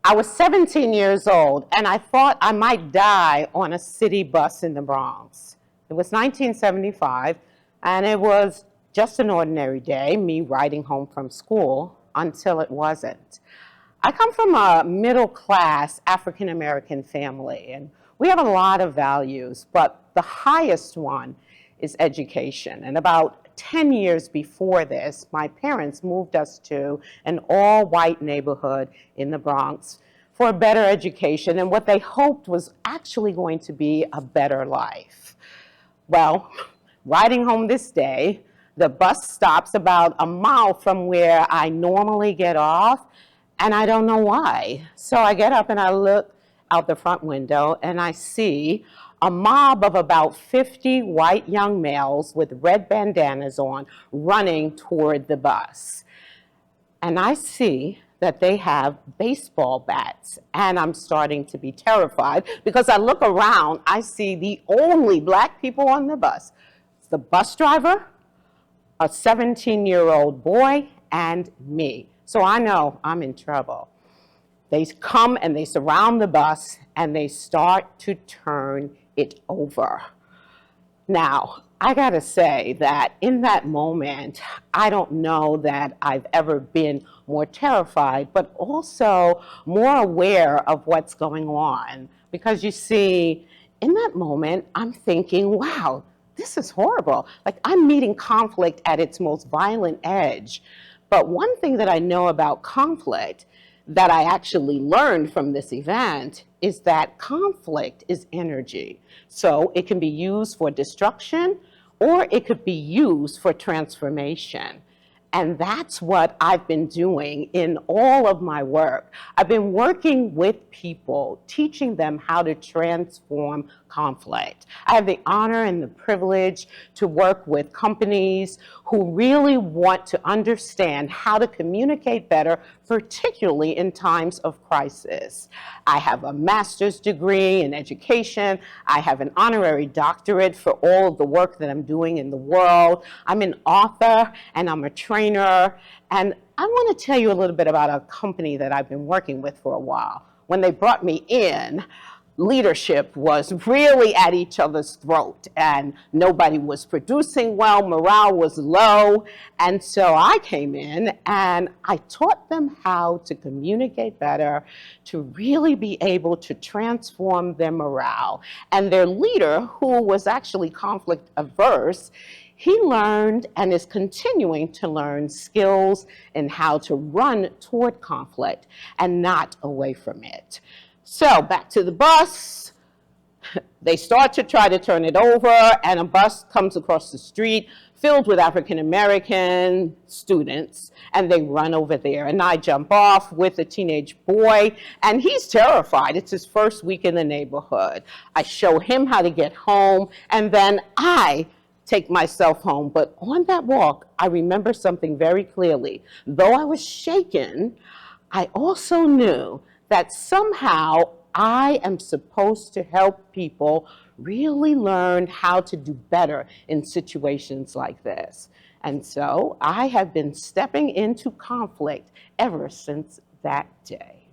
I was 17 years old, and I thought I might die on a city bus in the Bronx. It was 1975, and it was just an ordinary day, me riding home from school, until it wasn't. I come from a middle-class African-American family, and we have a lot of values, but the highest one is education. And about 10 years before this, my parents moved us to an all-white neighborhood in the Bronx for a better education and what they hoped was actually going to be a better life. Well, riding home this day, the bus stops about a mile from where I normally get off, and I don't know why. So I get up and I look out the front window and I see a mob of about 50 white young males with red bandanas on running toward the bus. And I see that they have baseball bats, and I'm starting to be terrified because I look around, I see the only black people on the bus. It's the bus driver, a 17-year-old boy, and me. So I know I'm in trouble. They come and they surround the bus and they start to turn it over. Now, I gotta say that in that moment, I don't know that I've ever been more terrified, but also more aware of what's going on. Because you see, in that moment, I'm thinking, wow, this is horrible. Like, I'm meeting conflict at its most violent edge. But one thing that I know about conflict that I actually learned from this event is that conflict is energy. So it can be used for destruction or it could be used for transformation. And that's what I've been doing in all of my work. I've been working with people, teaching them how to transform conflict. I have the honor and the privilege to work with companies who really want to understand how to communicate better, particularly in times of crisis. I have a master's degree in education. I have an honorary doctorate for all of the work that I'm doing in the world. I'm an author and I'm a trainer. And I want to tell you a little bit about a company that I've been working with for a while. When they brought me in, leadership was really at each other's throat and nobody was producing well, morale was low. And so I came in and I taught them how to communicate better, to really be able to transform their morale. And their leader, who was actually conflict averse, he learned and is continuing to learn skills in how to run toward conflict and not away from it. So back to the bus, they start to try to turn it over and a bus comes across the street filled with African-American students and they run over there and I jump off with a teenage boy and he's terrified. It's his first week in the neighborhood. I show him how to get home and then I take myself home. But on that walk, I remember something very clearly. Though I was shaken, I also knew that somehow I am supposed to help people really learn how to do better in situations like this. And so I have been stepping into conflict ever since that day.